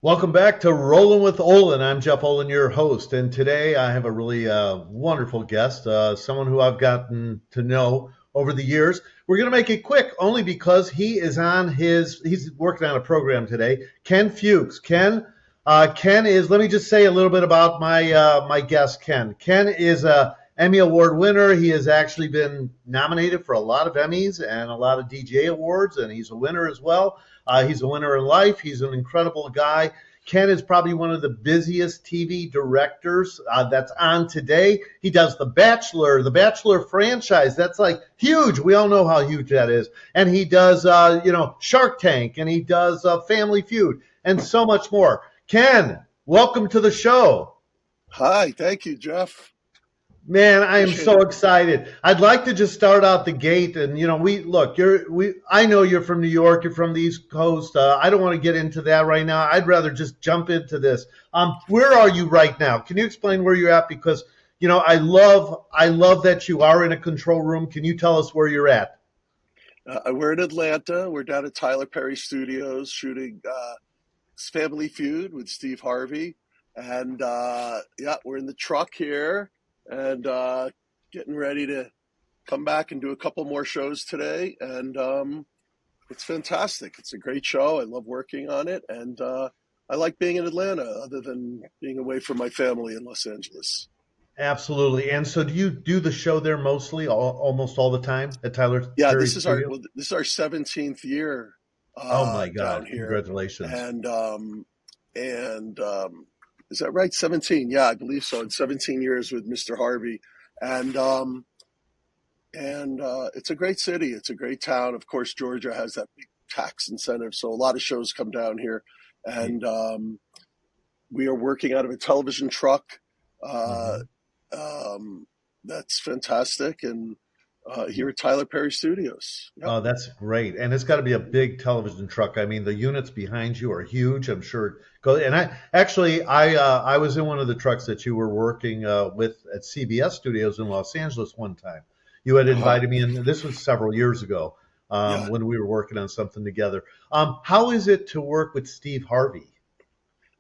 Welcome back to Rollin with Olan. I'm Jeff Olan, your host, and today I have a really wonderful guest, someone who I've gotten to know over the years. We're going to make it quick, only because he's working on a program today. Ken Fuchs. Ken is. Let me just say a little bit about my guest, Ken. Ken is a Emmy Award winner. He has actually been nominated for a lot of Emmys and a lot of DJ awards, and he's a winner as well. He's a winner in life. He's an incredible guy. Ken is probably one of the busiest TV directors that's on today. He does the Bachelor franchise. That's like huge. We all know how huge that is. And he does, Shark Tank, and he does Family Feud, and so much more. Ken, welcome to the show. Hi, thank you, Jeff. Man, I am Appreciate so it. excited. I'd like to just start out the gate, and we look. I know you're from New York. You're from the East Coast. I don't want to get into that right now. I'd rather just jump into this. Where are you right now? Can you explain where you're at? Because I love that you are in a control room. Can you tell us where you're at? We're in Atlanta. We're down at Tyler Perry Studios shooting Family Feud with Steve Harvey. And yeah, we're in the truck here and getting ready to come back and do a couple more shows today. And it's fantastic. It's a great show. I love working on it. And I like being in Atlanta other than being away from my family in Los Angeles. Absolutely. And so, do you do the show there mostly, almost all the time at Tyler Yeah, Perry Studio? this is our 17th year Oh my down God! here, Congratulations. and is that right? 17? Yeah, I believe so. In 17 years with Mr. Harvey, and it's a great city. It's a great town. Of course, Georgia has that big tax incentive, so a lot of shows come down here, and we are working out of a television truck. Uh, Mhm. that's fantastic, and here at Tyler Perry Studios. Yep. Oh, that's great. And it's got to be a big television truck. I mean, the units behind you are huge. I'm sure. And I was in one of the trucks that you were working with at CBS Studios in Los Angeles one time. You had Uh-huh. invited me in. This was several years ago Yeah. when we were working on something together. How is it to work with Steve Harvey?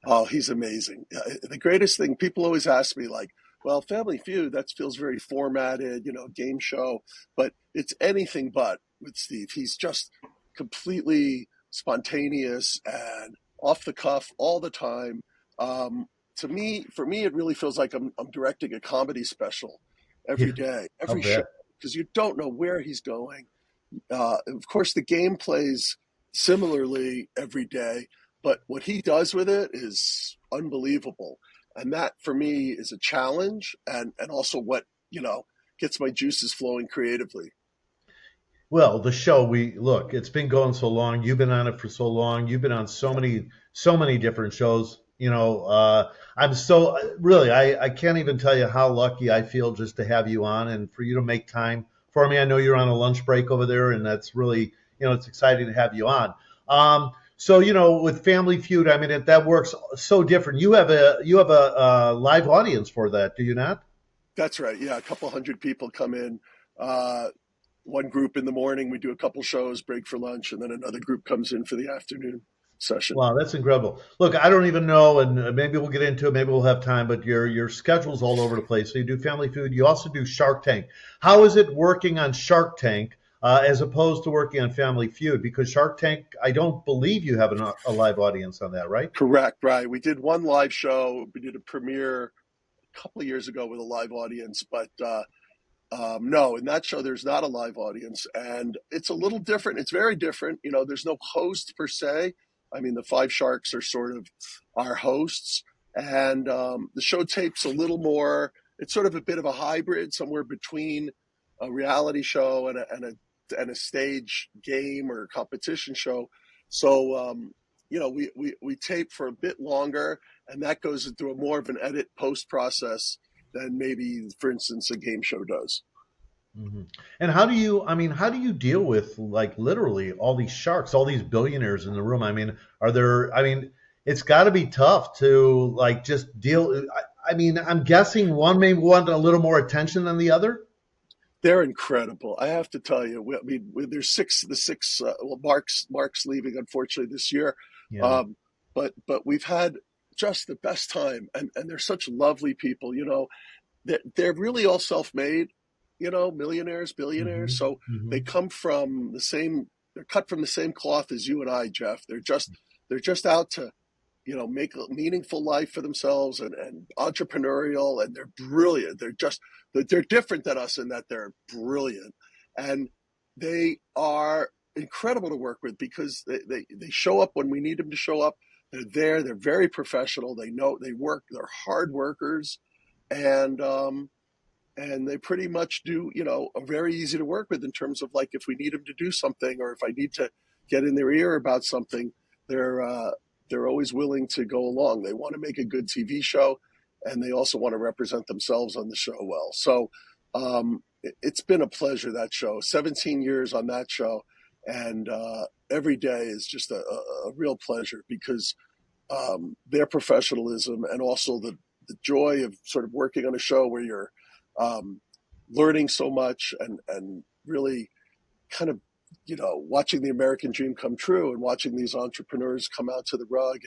Oh, he's amazing. The greatest thing, people always ask me, like, well, Family Feud, that feels very formatted, game show, but it's anything but with Steve. He's just completely spontaneous and off the cuff all the time. Um, for me, it really feels like I'm directing a comedy special every Yeah, day, I'll every show, bet. because you don't know where he's going. Of course, the game plays similarly every day, but what he does with it is unbelievable. And that for me is a challenge and also what, gets my juices flowing creatively. Well, the show we look, it's been going so long. You've been on it for so long. You've been on so many different shows. I'm so really, I can't even tell you how lucky I feel just to have you on and for you to make time for me. I know you're on a lunch break over there, and that's really, it's exciting to have you on. So, with Family Feud, I mean, that works so different. You have a live audience for that, do you not? That's right. Yeah, a couple hundred people come in. Uh, One group in the morning, we do a couple shows, break for lunch, and then another group comes in for the afternoon session. Wow, that's incredible. Look, I don't even know, and maybe we'll get into it. Maybe we'll have time, but your schedule's all over the place. So you do Family Food. You also do Shark Tank. How is it working on Shark Tank as opposed to working on Family Feud? Because Shark Tank, I don't believe you have a live audience on that, right? Correct, right. We did one live show. We did a premiere a couple of years ago with a live audience, but no, in that show, there's not a live audience, and it's a little different. It's very different. There's no host per se. I mean, the Five Sharks are sort of our hosts, and the show tapes a little more. It's sort of a bit of a hybrid, somewhere between a reality show and a stage game or competition show. So, we tape for a bit longer, and that goes through a more of an edit post process than maybe, for instance, a game show does. hmm And how do you deal with like literally all these sharks, all these billionaires in the room? I mean, it's got to be tough to like just deal. I'm guessing one may want a little more attention than the other. They're incredible. I have to tell you. There's six. The six. Well, Mark's leaving unfortunately this year. Yeah. Um, but we've had just the best time, and they're such lovely people. They're really all self-made, millionaires, billionaires. Hmm. So they Hmm. come from the same, they're cut from the same cloth as you and I, Jeff. They're just out to, make a meaningful life for themselves, and entrepreneurial, and they're brilliant. They're different than us in that they're brilliant. And they are incredible to work with because they show up when we need them to show up. They're there. They're very professional. They know they work. They're hard workers, and they pretty much do, are very easy to work with in terms of, like, if we need them to do something, or if I need to get in their ear about something, they're they're always willing to go along. They want to make a good TV show, and they also want to represent themselves on the show well. So it's been a pleasure, that show. 17 years on that show, and every day is just a real pleasure because their professionalism, and also the joy of sort of working on a show where you're um, learning so much, and really kind of, watching the American dream come true, and watching these entrepreneurs come out to the rug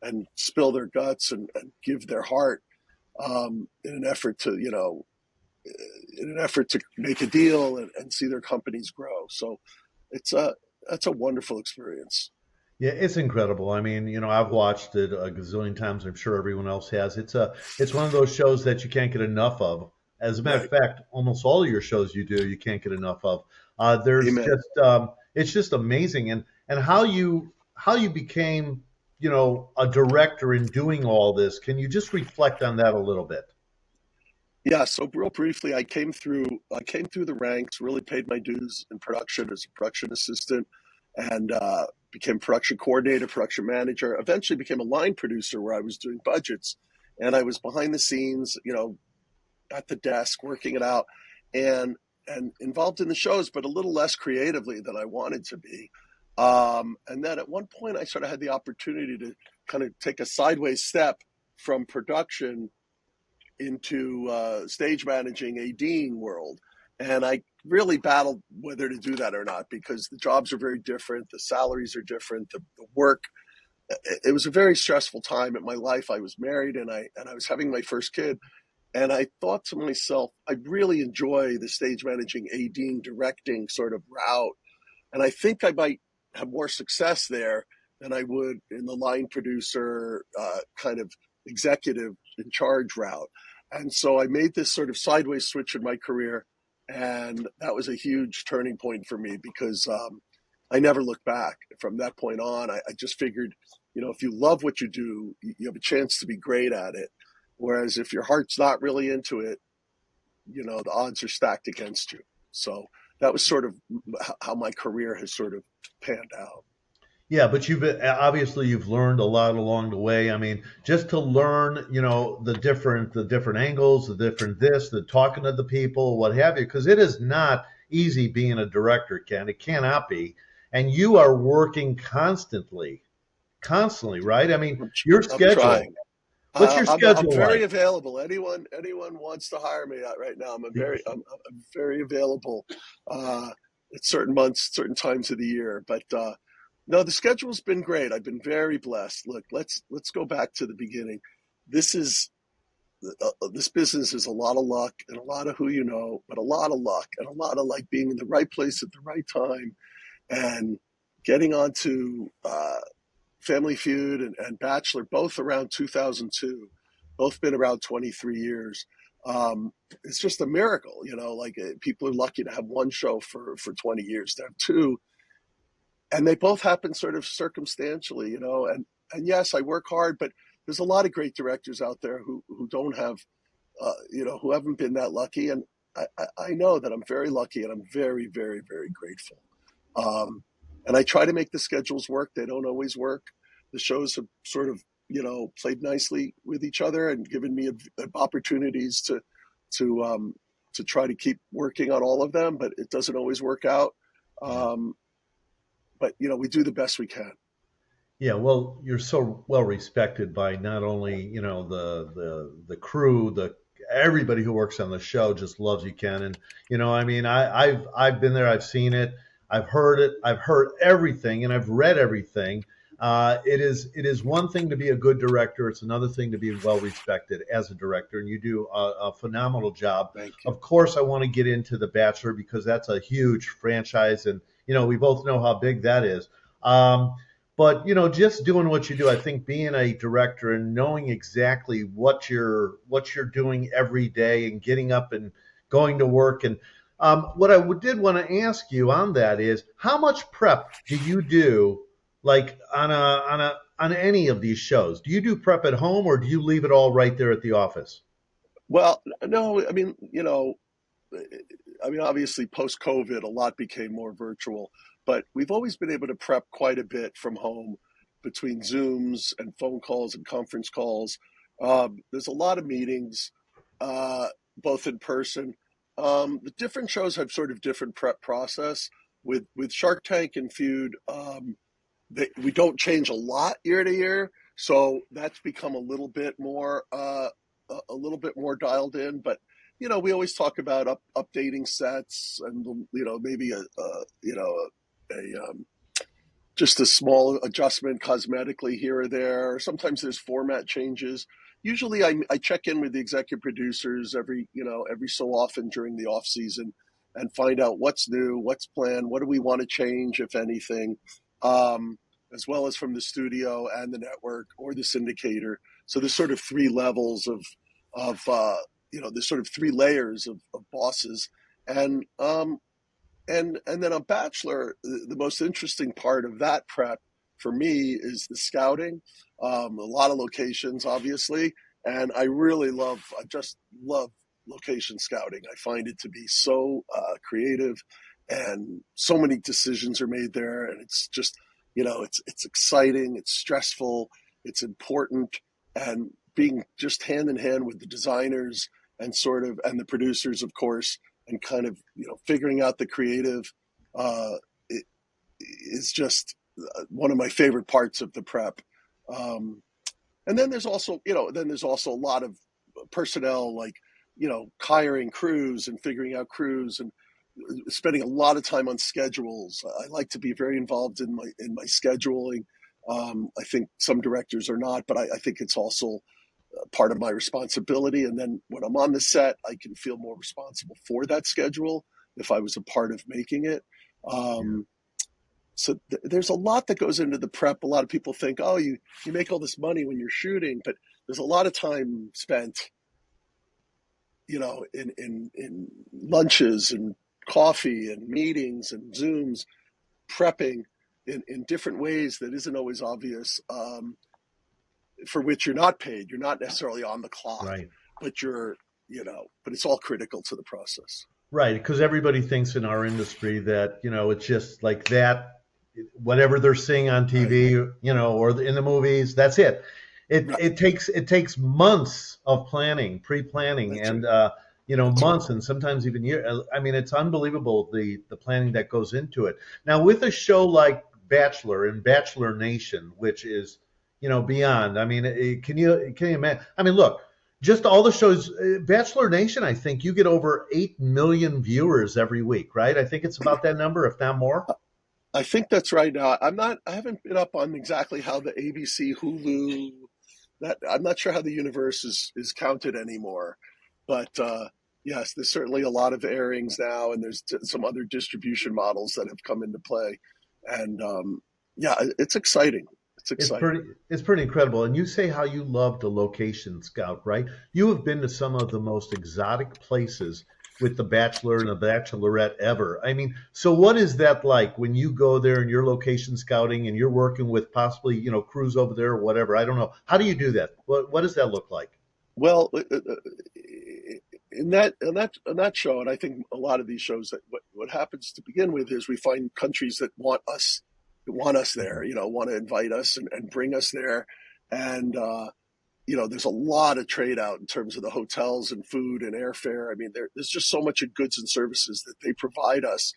and spill their guts, and give their heart, in an effort to, make a deal, and see their companies grow. So that's a wonderful experience. Yeah, it's incredible. I mean, I've watched it a gazillion times. I'm sure everyone else has. It's one of those shows that you can't get enough of. As a matter of Right. fact, almost all of your shows you can't get enough of. There's Amen. just it's just amazing, and how you became a director in doing all this. Can you just reflect on that a little bit? Yeah, so real briefly, I came through the ranks, really paid my dues in production as a production assistant, and became production coordinator, production manager. Eventually became a line producer where I was doing budgets, and I was behind the scenes, at the desk working it out, and involved in the shows, but a little less creatively than I wanted to be. And then at one point, I sort of had the opportunity to kind of take a sideways step from production into stage managing a dean world. And I really battled whether to do that or not, because the jobs are very different, the salaries are different, the work. It was a very stressful time in my life. I was married, and I was having my first kid, and I thought to myself, I really enjoy the stage managing, ADing, directing sort of route, and I think I might have more success there than I would in the line producer, kind of executive in charge route. And so I made this sort of sideways switch in my career, and that was a huge turning point for me because I never looked back. From that point on, I just figured, if you love what you do, you have a chance to be great at it. Whereas if your heart's not really into it, the odds are stacked against you. So that was sort of how my career has sort of panned out. Yeah, but you've learned a lot along the way. I mean, just to learn, the different angles, the different this, the talking to the people, what have you, because it is not easy being a director, Ken. It cannot be. And you are working constantly, right? I mean, I'm, your I'm schedule. trying. What's your I'm schedule very like? available. Anyone wants to hire me right now. I'm very available uh, at certain months, certain times of the year. But no, the schedule's been great. I've been very blessed. Look, let's go back to the beginning. This is this business is a lot of luck and a lot of who you know, but a lot of luck and a lot of, like, being in the right place at the right time, and getting onto Family Feud and Bachelor, both around 2002, both been around 23 years. It's just a miracle, like, people are lucky to have one show for 20 years, to have two. And they both happen sort of circumstantially, and yes, I work hard, but there's a lot of great directors out there who don't have, who haven't been that lucky. And I know that I'm very lucky, and I'm very, very, very grateful. Um, and I try to make the schedules work. They don't always work. The shows have sort of, played nicely with each other and given me opportunities to to try to keep working on all of them, but it doesn't always work out. Yeah. Um, but we do the best we can. Yeah, well, you're so well respected by not only, the crew, the everybody who works on the show just loves you, Ken. And I mean, I've been there, I've seen it, I've heard everything, and I've read everything. It is one thing to be a good director. It's another thing to be well respected as a director, and you do a phenomenal job. Thank you. Of course, I want to get into The Bachelor because that's a huge franchise, and we both know how big that is. But just doing what you do, I think being a director and knowing exactly what you're doing every day and getting up and going to work. And what I did want to ask you on that is, how much prep do you do, like on any of these shows? Do you do prep at home, or do you leave it all right there at the office? Well, no, obviously post COVID, a lot became more virtual, but we've always been able to prep quite a bit from home between Zooms and phone calls and conference calls. There's a lot of meetings, uh, both in person. The different shows have sort of different prep process. With Shark Tank and Feud, we don't change a lot year to year, so that's become a little bit more dialed in. But we always talk about updating sets and maybe a just a small adjustment cosmetically here or there. Sometimes there's format changes. Usually, I check in with the executive producers every so often during the off season and find out what's new, what's planned, what do we want to change, if anything, as well as from the studio and the network or the syndicator. So there's sort of three levels of there's sort of three layers of bosses, and and then on Bachelor, the most interesting part of that prep for me is the scouting. A lot of locations, obviously, and I just love location scouting. I find it to be so creative, and so many decisions are made there, and it's just, it's exciting, it's stressful, it's important, and being just hand in hand with the designers and the producers, of course, and kind of figuring out the creative, uh, it is just one of my favorite parts of the prep. Um, and then there's also a lot of personnel, like hiring crews and figuring out crews and spending a lot of time on schedules. I like to be very involved in my scheduling. I think some directors are not, but I think it's also part of my responsibility. And then when I'm on the set, I can feel more responsible for that schedule if I was a part of making it. Yeah. Um, there's a lot that goes into the prep. A lot of people think, oh, you make all this money when you're shooting, but there's a lot of time spent, in lunches and coffee and meetings and Zooms, prepping in different ways that isn't always obvious, for which you're not paid. You're not necessarily on the clock, Right. but but it's all critical to the process. Right, because everybody thinks in our industry that it's just like that, whatever they're seeing on Right. TV, or in the movies, that's it. It Right. it takes months of planning, pre-planning, That's right. and That's right. months, and sometimes even years. I mean, it's unbelievable the planning that goes into it. Now, with a show like Bachelor and Bachelor Nation, which is beyond. I mean, can you imagine? I mean, look, just all the shows, Bachelor Nation, I think you get over 8 million viewers every week, right? I think it's about that number, if not more. I think that's right. Now, I haven't been up on exactly how the ABC, Hulu, that I'm not sure how the universe is counted anymore, but yes, there's certainly a lot of airings now, and there's some other distribution models that have come into play, and yeah, it's exciting. It's It's exciting. pretty it's pretty incredible. And you say how you love the location scout, right? You have been to some of the most exotic places with the Bachelor and the Bachelorette ever. I mean, so what is that like when you go there and you're location scouting and you're working with possibly, crews over there or whatever? I don't know. How do you do that? What does that look like? Well, in that show, and I think a lot of these shows, that what happens to begin with is we find countries that want us there, want to invite us and bring us there, and there's a lot of trade out in terms of the hotels and food and airfare. I mean, there's just so much of goods and services that they provide us,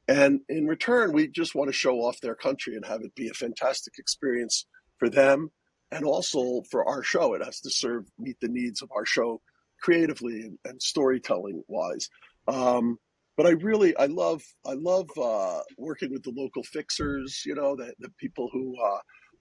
and in return, we just want to show off their country and have it be a fantastic experience for them and also for our show. It has to meet the needs of our show creatively and storytelling wise. But I love working with the local fixers, the people who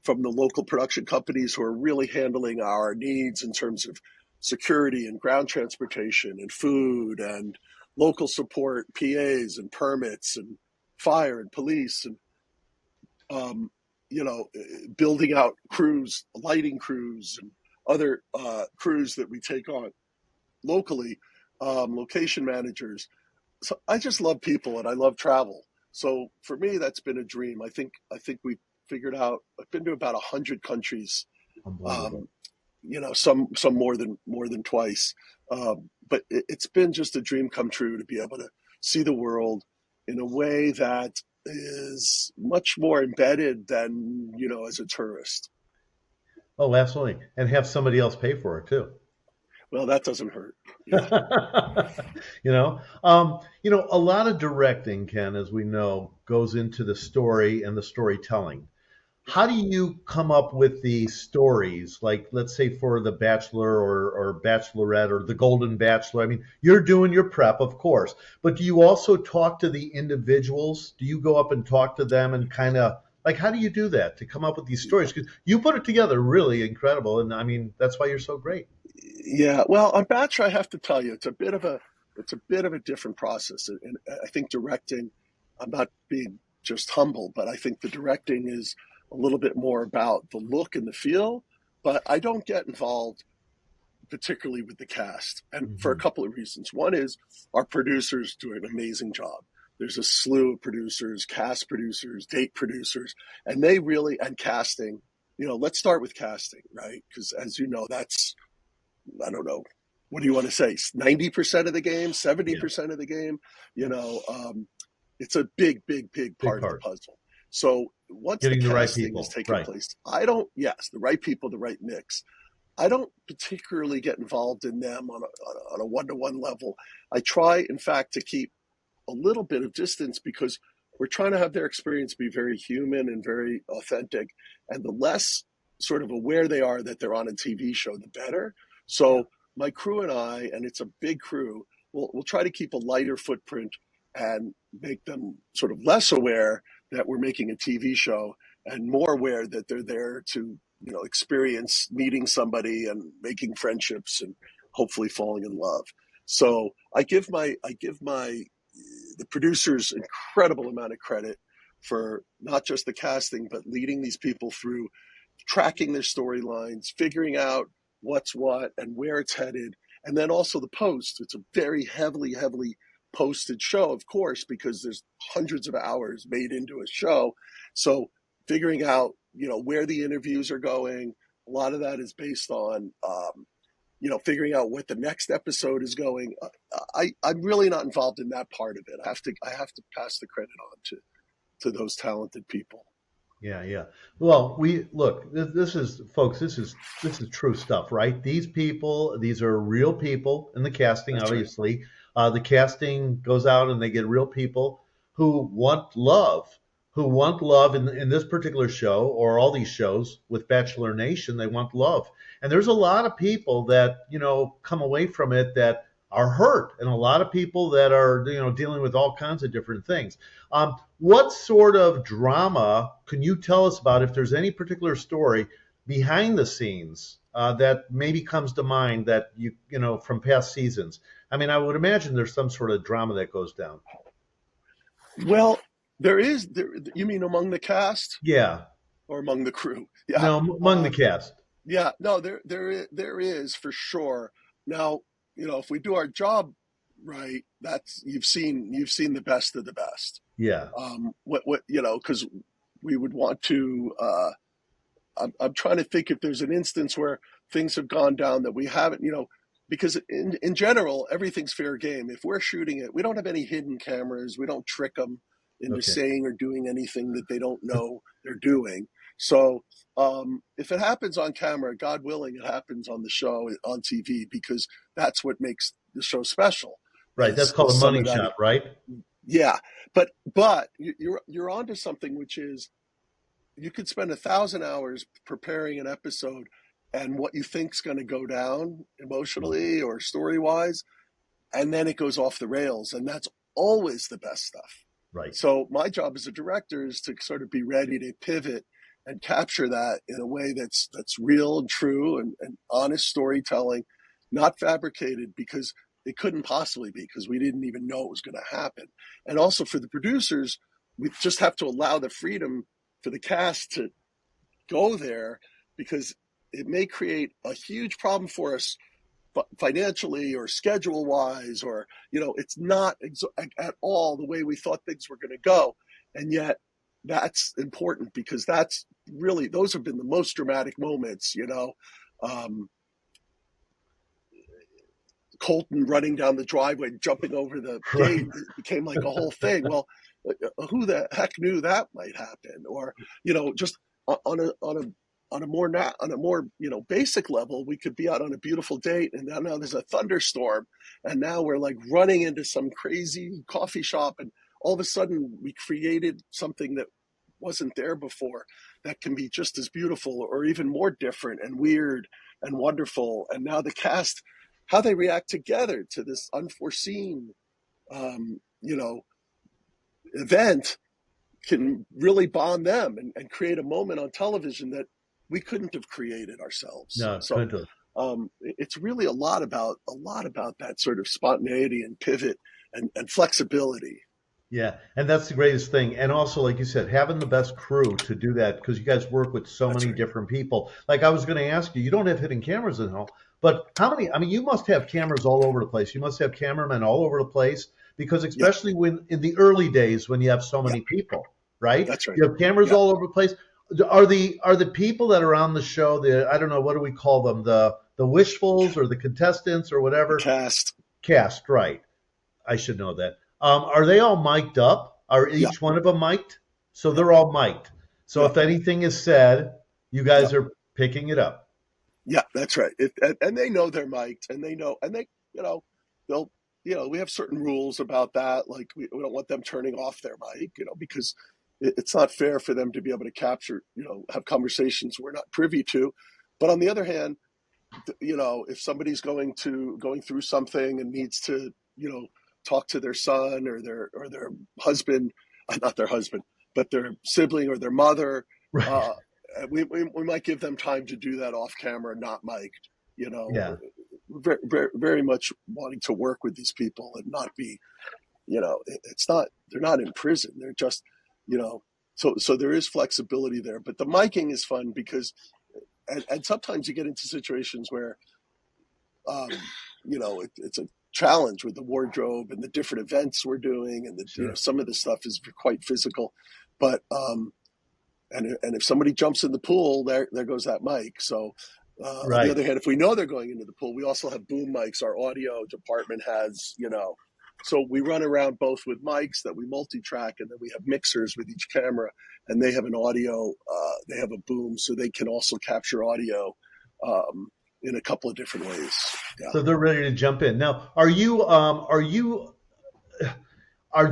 from the local production companies who are really handling our needs in terms of security and ground transportation and food and local support, PAs and permits and fire and police and um, building out crews, lighting crews, and other crews that we take on locally, location managers. So I just love people and I love travel. So for me, that's been a dream. I think we've figured out. I've been to about 100 countries. Unbelievable. Um, some more than twice. But it's been just a dream come true to be able to see the world in a way that is much more embedded than as a tourist. Oh, absolutely. And have somebody else pay for it too. Well, that doesn't hurt. Yeah. A lot of directing, Ken, as we know, goes into the story and the storytelling. How do you come up with the stories? Like, let's say for The Bachelor or Bachelorette or the Golden Bachelor. I mean, you're doing your prep, of course, but do you also talk to the individuals? Do you go up and talk to them and kind of like, how do you do that to come up with these stories? Because you put it together really incredible. And I mean, that's why you're so great. Yeah, well, on Bachelor, I have to tell you, it's a bit of a different process, and I think directing. I'm not being just humble, but I think the directing is a little bit more about the look and the feel. But I don't get involved particularly with the cast, and for a Hmm. couple of reasons. One is our producers do an amazing job. There's a slew of producers, cast producers, date producers, and they really and casting. Let's start with casting, right? Because as you know, that's I don't know. What do you want to say? 90% of the game, Yeah, 70% of the game. You know, it's a big, big, big big part of the part. puzzle. So once the Getting the right casting is people. taking Right. place, I don't. Yes, the right people, the right mix. I don't particularly get involved in them on a one-to-one level. I try, in fact, to keep a little bit of distance because we're trying to have their experience be very human and very authentic. And the less sort of aware they are that they're on a TV show, the better. Yeah. So my crew and I, and it's a big crew, we'll try to keep a lighter footprint and make them sort of less aware that we're making a TV show and more aware that they're there to experience meeting somebody and making friendships and hopefully falling in love. So I give my the producers incredible amount of credit for not just the casting, but leading these people through tracking their storylines, figuring out what's what and where it's headed. And then also the post. It's a very heavily, heavily posted show, of course, because there's hundreds of hours made into a show. So figuring out, where the interviews are going, a lot of that is based on figuring out what the next episode is going. I'm really not involved in that part of it. I have to pass the credit on to those talented people. Yeah, yeah. Well, we look. This is, folks. This is true stuff, right? These people, these are real people in the casting. That's right. Obviously, the casting goes out and they get real people who want love, in this particular show or all these shows with Bachelor Nation. They want love, and there's a lot of people that come away from it that are hurt, and a lot of people that are dealing with all kinds of different things. What sort of drama can you tell us about, if there's any particular story behind the scenes that maybe comes to mind that from past seasons? I mean, I would imagine there's some sort of drama that goes down. Well, there is. You mean among the cast Yeah, or among the crew? Yeah. no, among the Um, cast. yeah. No, there is for sure. Now, if we do our job right, that's you've seen the best of the best. Yeah, Because we would want to. I'm trying to think if there's an instance where things have gone down that we haven't, because in general, everything's fair game. If we're shooting it, we don't have any hidden cameras. We don't trick them into okay. saying or doing anything that they don't know they're doing. So if it happens on camera, God willing, it happens on the show on TV because that's what makes the show special. Right, that's Is called a some money of that? shot, right? Yeah, but you're onto something, which is you could spend 1,000 hours preparing an episode and what you think's going to go down Mm. emotionally or story wise, and then it goes off the rails, and that's always the best stuff. Right. So my job as a director is to sort of be ready to pivot and capture that in a way that's real and true and honest storytelling, not fabricated, because it couldn't possibly be, because we didn't even know it was going to happen. And also for the producers, we just have to allow the freedom for the cast to go there, because it may create a huge problem for us financially or schedule wise, or it's not at all the way we thought things were going to go. And yet that's important, because that's really, those have been the most dramatic moments. Colton running down the driveway, jumping over the gate, it became like a whole thing. Well, who the heck knew that might happen? Or just on a more basic level, we could be out on a beautiful date, and now there's a thunderstorm, and now we're like running into some crazy coffee shop, and all of a sudden we created something that wasn't there before, that can be just as beautiful or even more different and weird and wonderful. And now the cast, how they react together to this unforeseen event, can really bond them and create a moment on television that we couldn't have created ourselves. No, so it's really a lot about that sort of spontaneity and pivot and flexibility. Yeah, and that's the greatest thing. And also, like you said, having the best crew to do that, because you guys work with so many different people. Like I was going to ask you, you don't have hidden cameras in home, but how many? I mean, you must have cameras all over the place. You must have cameramen all over the place, because especially when in the early days when you have so many people, right? That's right. You have cameras all over the place. Are the people that are on the show, I don't know, what do we call them? The wishfuls or the contestants or whatever? Cast, right. I should know that. Are they all mic'd up? Are each one of them mic'd? So they're all mic'd. So if anything is said, you guys are picking it up. Yeah, that's right. And they know they're mic'd, and they know, and they'll, we have certain rules about that. Like we don't want them turning off their mic, because it's not fair for them to be able to capture, have conversations we're not privy to. But on the other hand, if somebody's going through something and needs to, talk to their son or their husband, not their husband, but their sibling or their mother, right. We might give them time to do that off camera, not mic'd. Very, very, very much wanting to work with these people and not be, they're not in prison. They're just, so there is flexibility there. But the miking is fun because, and sometimes you get into situations where, it's a challenge with the wardrobe and the different events we're doing, and some of the stuff is quite physical, but and if somebody jumps in the pool, there goes that mic. So on the other hand, if we know they're going into the pool, we also have boom mics. Our audio department has, so we run around both with mics that we multi-track, and then we have mixers with each camera, and they have an audio, they have a boom, so they can also capture audio in a couple of different ways. Yeah. So they're ready to jump in. Now, are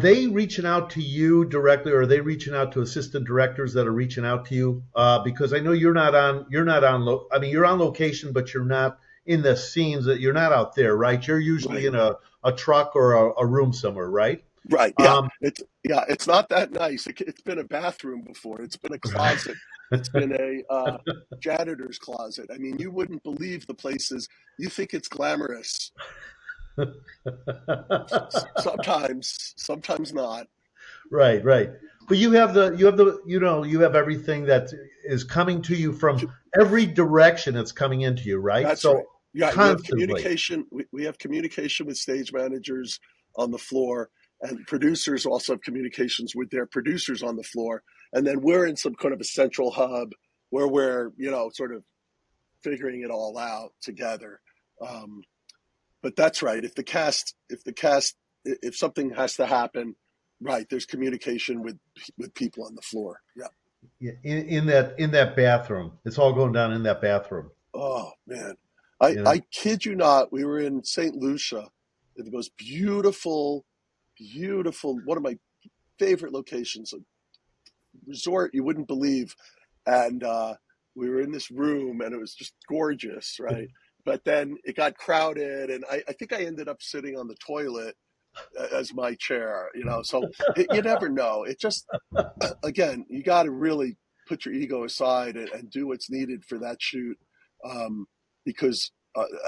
they reaching out to you directly, or are they reaching out to assistant directors that are reaching out to you? Because I know you're on location, but you're not in the scenes, that you're not out there, right? You're usually in a truck or a room somewhere, right? Right. Yeah. It's not that nice. It's been a bathroom before. It's been a closet. It's been a janitor's closet. I mean, you wouldn't believe the places. You think it's glamorous. Sometimes not. Right. But you have everything that is coming to you from every direction. It's coming into you, right? That's so right. Yeah, constantly. we have communication with stage managers on the floor, and producers also have communications with their producers on the floor. And then we're in some kind of a central hub where we're, sort of figuring it all out together. But that's right. If something has to happen, right, there's communication with people on the floor. Yeah. Yeah. In that bathroom, it's all going down in that bathroom. Oh man, I kid you not. We were in St. Lucia, the most beautiful, one of my favorite locations, a resort you wouldn't believe. And we were in this room, and it was just gorgeous, right? But then it got crowded, and I think I ended up sitting on the toilet as my chair, so you never know. It just, again, you got to really put your ego aside and do what's needed for that shoot. Because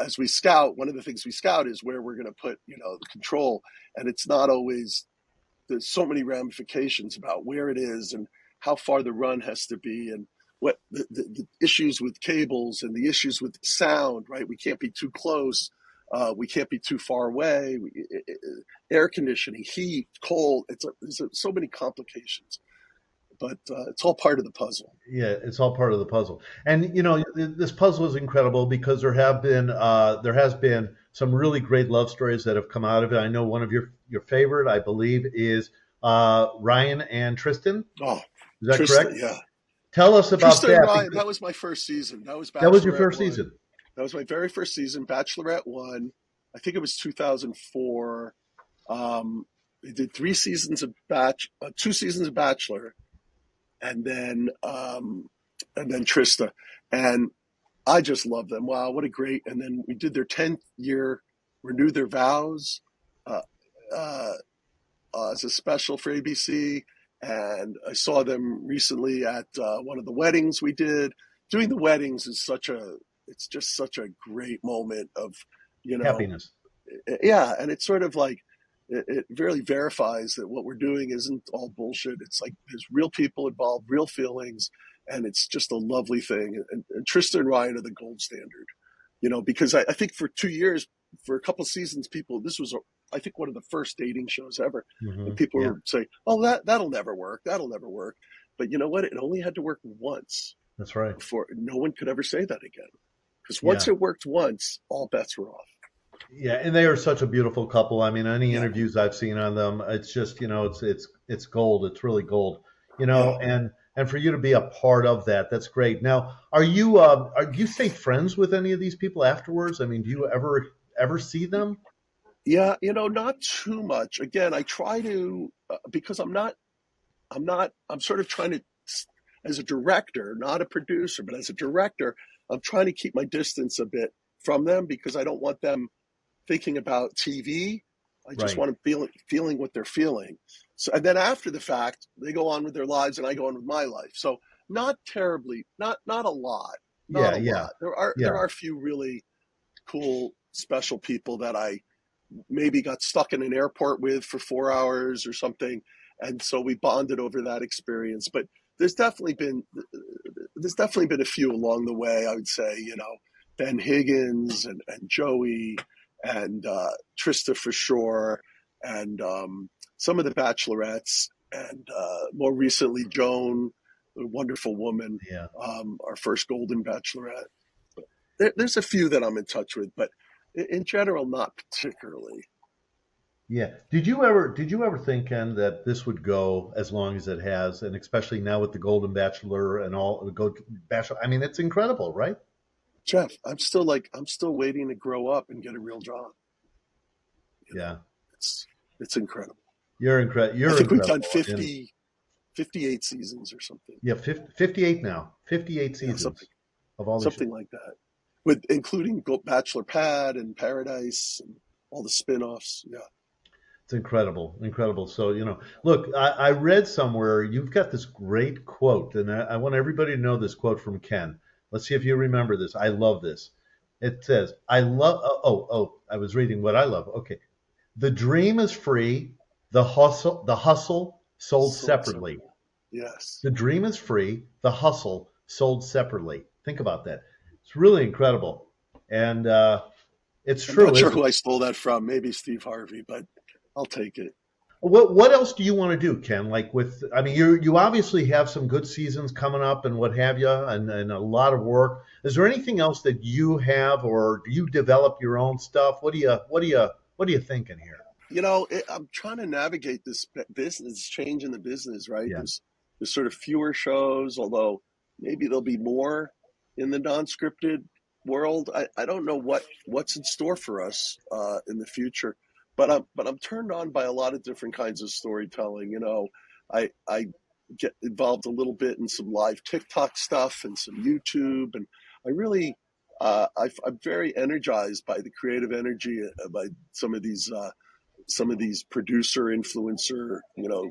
as we scout, one of the things we scout is where we're going to put, the control. And it's not always, there's so many ramifications about where it is and how far the run has to be, and what the issues with cables and the issues with sound, right? We can't be too close. We can't be too far away. Air conditioning, heat, cold. There's so many complications, but it's all part of the puzzle. Yeah, it's all part of the puzzle. And this puzzle is incredible because there has been some really great love stories that have come out of it. I know one of your favorite, I believe, is Ryan and Tristan. Oh, Is that Tristan, correct? yeah. Tell us about Tristan and that. Ryan, that was my first season. That was That was your Bachelorette first 1. season. That was my very first season, Bachelorette 1. I think it was 2004. They did 2 seasons of Bachelor, and then Trista, and I just love them. Wow, what a great! And then we did their 10th year, renewed their vows uh, uh, as a special for ABC, and I saw them recently at one of the weddings we did. Doing the weddings is it's just such a great moment of, Happiness. yeah, and it's sort of like it really verifies that what we're doing isn't all bullshit. It's like there's real people involved, real feelings, and it's just a lovely thing. And Tristan and Ryan are the gold standard, because I think for 2 years, for a couple of seasons, this was, I think, one of the first dating shows ever. And people Yeah. would say, oh, that'll never work. That'll never work. But you know what? It only had to work once. That's right. Before no one could ever say that again. Because once it worked once, all bets were off. Yeah, and they are such a beautiful couple. I mean, any Yeah. interviews I've seen on them, it's just, it's gold. It's really gold. And for you to be a part of that, that's great. Now, do you stay friends with any of these people afterwards? I mean, do you ever see them? Yeah, not too much. Again, I try to because I'm sort of trying to, as a director, not a producer, but as a director, I'm trying to keep my distance a bit from them because I don't want them thinking about TV. I just want them feeling what they're feeling. So, and then after the fact, they go on with their lives and I go on with my life. So not terribly, not a lot, not a lot. There are a few really cool, special people that I maybe got stuck in an airport with for 4 hours or something. And so we bonded over that experience. But there's definitely been a few along the way, I would say, Ben Higgins and Joey and Trista for sure, and some of the Bachelorettes, and more recently Joan, a wonderful woman, our first Golden Bachelorette. But there's a few that I'm in touch with, but in general, not particularly. Yeah. Did you ever think, Ken, that this would go as long as it has, and especially now with the Golden Bachelor and all the Golden Bachelor? I mean, it's incredible, right? Jeff, I'm still waiting to grow up and get a real job. It's incredible. You're incredible. I think we've done 58 seasons or something. Yeah, 58 now. 58 seasons of all something like that, with including Bachelor Pad and Paradise and all the spin-offs. Yeah. It's incredible. So, look, I read somewhere you've got this great quote, and I want everybody to know this quote from Ken. Let's see if you remember this. I love this. It says, I was reading what I love. Okay. The dream is free. The hustle sold separately. Yes. The dream is free. The hustle sold separately. Think about that. It's really incredible. And it's true. I'm not sure who I stole that from. Maybe Steve Harvey, but I'll take it. What else do you want to do, Ken? You obviously have some good seasons coming up and what have you, and a lot of work. Is there anything else that you have, or do you develop your own stuff? What are you thinking here? I'm trying to navigate this business change in the business, right? Yeah. There's sort of fewer shows, although maybe there'll be more in the non-scripted world. I don't know what's in store for us in the future. But I'm turned on by a lot of different kinds of storytelling. I get involved a little bit in some live TikTok stuff and some YouTube, and I really I'm very energized by the creative energy by some of these producer, influencer,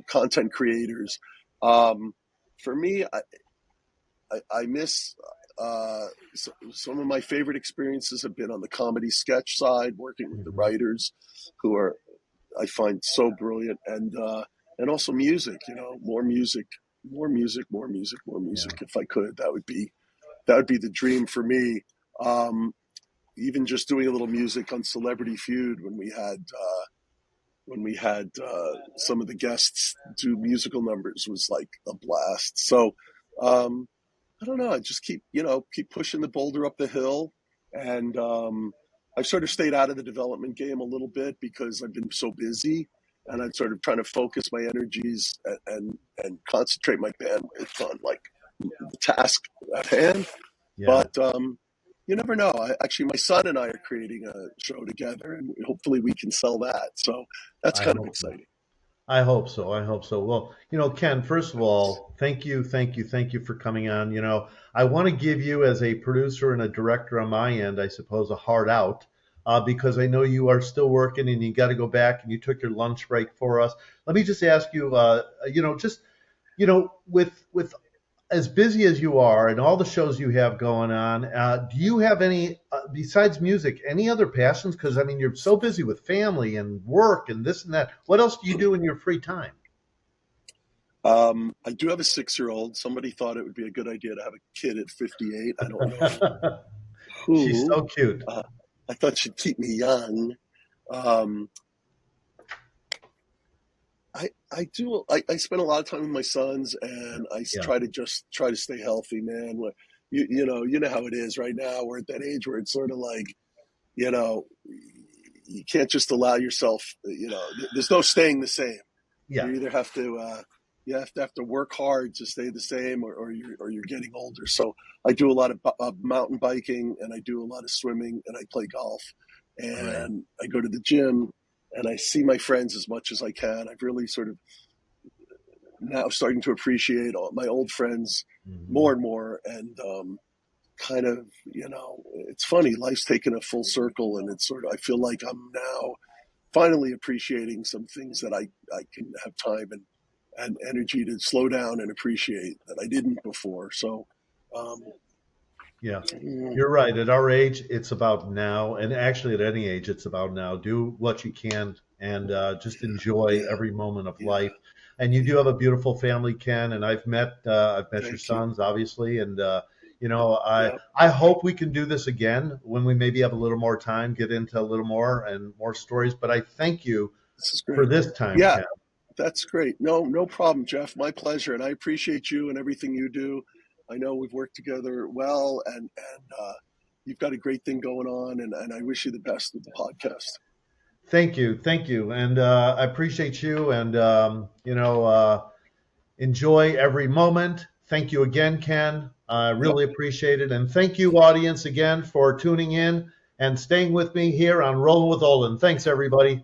content creators. For me, I miss some of my favorite experiences have been on the comedy sketch side, working with the Mhm. writers who are I find so brilliant, and also music. More music, more music, more music, more Yeah. music. If I could, that would be the dream for me. Um, Even just doing a little music on Celebrity Feud when we had some of the guests do musical numbers was like a blast. So um, I don't know. I just keep pushing the boulder up the hill, and I've sort of stayed out of the development game a little bit because I've been so busy, and I'm sort of trying to focus my energies and concentrate my bandwidth on like the task at hand. Yeah. But you never know. Actually, my son and I are creating a show together, and hopefully we can sell that. So that's I kind of hope so. exciting. I hope so. I hope so. Well, Ken, first of all, thank you, thank you, thank you for coming on. I want to give you, as a producer and a director on my end, I suppose, a hard out, because I know you are still working and you got to go back and you took your lunch break for us. Let me just ask you, just, with as busy as you are and all the shows you have going on, do you have any, besides music, any other passions? Because I mean, you're so busy with family and work and this and that. What else do you do in your free time? I do have a 6-year-old. Somebody thought it would be a good idea to have a kid at 58. I don't know She's who. so cute. Uh, I thought she'd keep me young. Um, I spend a lot of time with my sons, and I Yeah, try to stay healthy, man. You know how it is right now. We're at that age where it's sort of like, you know, you can't just allow yourself. There's no staying the same. yeah, You either have to work hard to stay the same, or you're getting older. So I do a lot of mountain biking, and I do a lot of swimming, and I play golf, right. and I go to the gym, and I see my friends as much as I can. I've really sort of now starting to appreciate all my old friends Hmm. more and more, and kind of, it's funny. Life's taken a full circle, and it's sort of I feel like I'm now finally appreciating some things that I can have time and energy to slow down and appreciate that I didn't before. So, um, Yeah, mm, you're right. At our age, it's about now, and actually at any age, it's about now. Do what you can and just enjoy yeah, every moment of yeah, life. And you do yeah. have a beautiful family, Ken. And I've met your Thank you. sons, obviously. And I Yeah, I hope we can do this again when we maybe have a little more time, get into a little more and more stories. But I thank you this is for great. this time, Yeah, Ken. that's great. No problem, Jeff. My pleasure, and I appreciate you and everything you do. I know we've worked together well, and you've got a great thing going on, and I wish you the best with the podcast. Thank you, and I appreciate you. And enjoy every moment. Thank you again, Ken. I Yep. really appreciate it. And thank you, audience, again for tuning in and staying with me here on Rolling with Olan. Thanks, everybody.